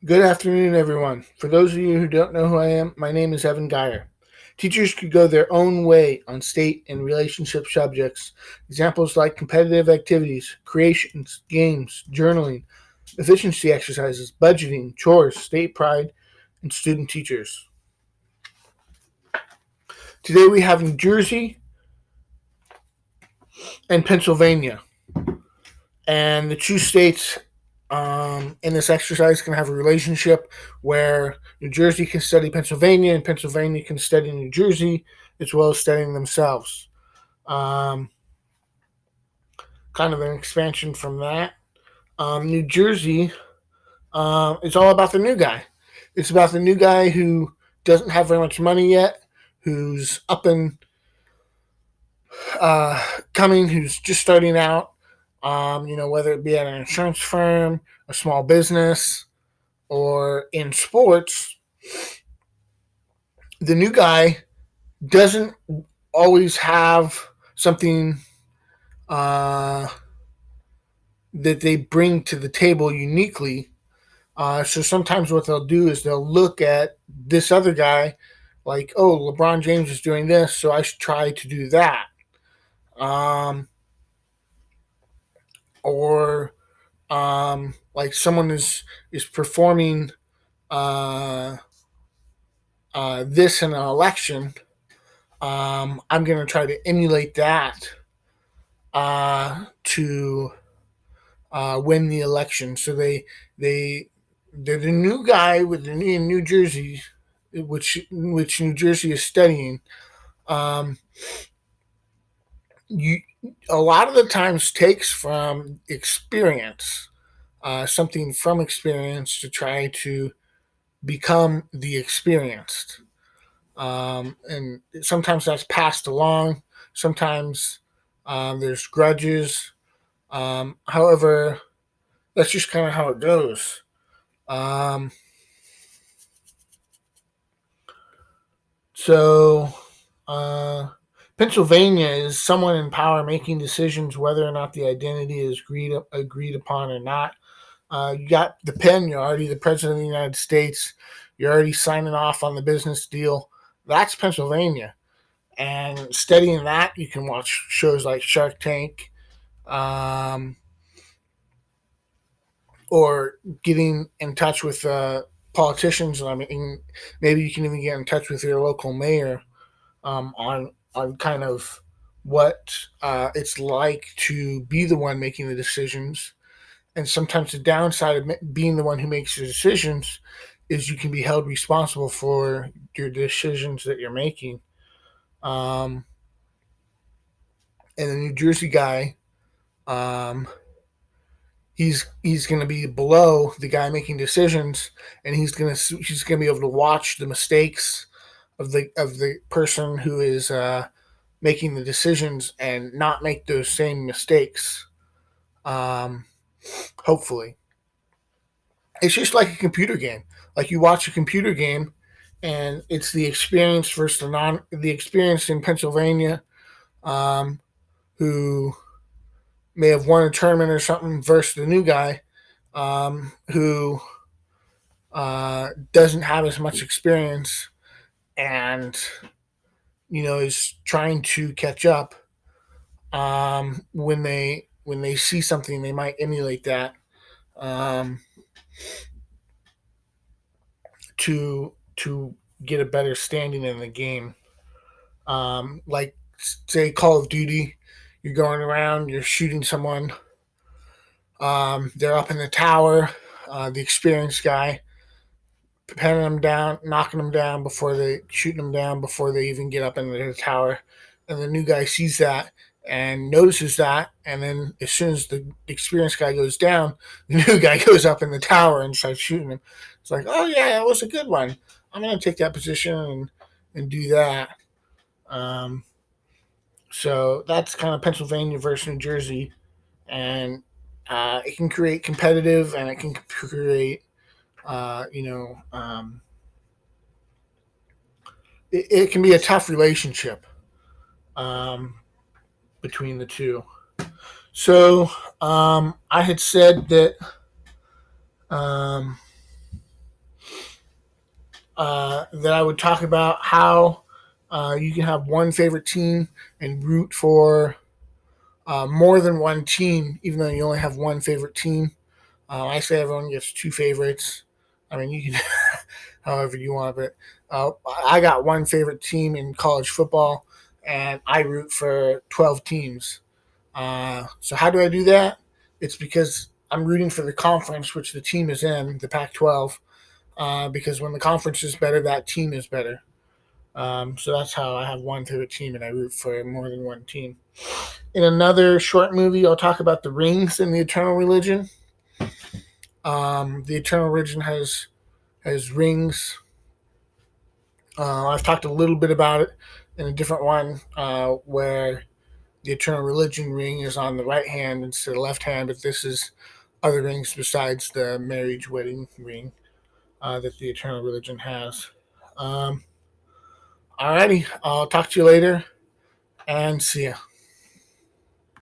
Good afternoon, everyone. For those of you who don't know who I am, my name is Evan Geyer. Teachers could go their own way on state and relationship subjects. Examples like competitive activities, creations, games, journaling, efficiency exercises, budgeting, chores, state pride, and student teachers. Today we have New Jersey and Pennsylvania. And the two states in this exercise can have a relationship where New Jersey can study Pennsylvania and Pennsylvania can study New Jersey, as well as studying themselves. Um, Kind of an expansion from that. New Jersey is all about the new guy. It's about the new guy who doesn't have very much money yet, who's up and coming, who's just starting out. Whether it be at an insurance firm, a small business, or in sports, the new guy doesn't always have something uh, that they bring to the table uniquely. So sometimes what they'll do is they'll look at this other guy, like, oh, LeBron James is doing this, so I should try to do that. Um, or like someone is performing uh, this in an election. I'm going to try to emulate that to win the election. So they're the new guy in New Jersey, which New Jersey is studying. Um, you a lot of the times takes from experience, something from experience to try to become the experienced. And sometimes that's passed along. Sometimes there's grudges. However, that's just kind of how it goes. Um, so, uh, Pennsylvania is someone in power making decisions whether or not the identity is agreed upon or not. You got the pen. You're already the president of the United States. You're already signing off on the business deal. That's Pennsylvania. And studying that, you can watch shows like Shark Tank, um, or getting in touch with politicians. I mean, maybe you can even get in touch with your local mayor on kind of what it's like to be the one making the decisions. And sometimes the downside of being the one who makes the decisions is you can be held responsible for your decisions that you're making. Um, and the New Jersey guy, um, he's going to be below the guy making decisions, and he's going to be able to watch the mistakes of the person who is making the decisions and not make those same mistakes. Um, Hopefully, it's just like a computer game. Like you watch a computer game, and it's the experience versus the experience in Pennsylvania, um, who may have won a tournament or something, versus the new guy who doesn't have as much experience and is trying to catch up. When they see something, they might emulate that um, to get a better standing in the game. Like say Call of Duty, you're going around, you're shooting someone. They're up in the tower. The experienced guy penning them down, knocking them down before they shooting them down before they even get up into the tower. And the new guy sees that and notices that, and then as soon as the experienced guy goes down, the new guy goes up in the tower and starts shooting him. It's like, oh yeah, that was a good one. I'm gonna take that position and do that. Um, so that's kind of Pennsylvania versus New Jersey, and it can create competitive, and it can create, uh, you know, um, it can be a tough relationship um, between the two. So I had said that um, that I would talk about how you can have one favorite team and root for more than one team, even though you only have one favorite team. I say everyone gets two favorites. I mean, you can however you want, but I got one favorite team in college football, and I root for 12 teams. So how do I do that? It's because I'm rooting for the conference which the team is in, the Pac-12. Because when the conference is better, that team is better. So that's how I have one favorite team, and I root for more than one team. In another short movie, I'll talk about the rings in the Eternal Religion. The Eternal Religion has rings. I've talked a little bit about it in a different one where the Eternal Religion ring is on the right hand instead of the left hand, but this is other rings besides the marriage wedding ring that the Eternal Religion has. Alrighty, I'll talk to you later and see ya.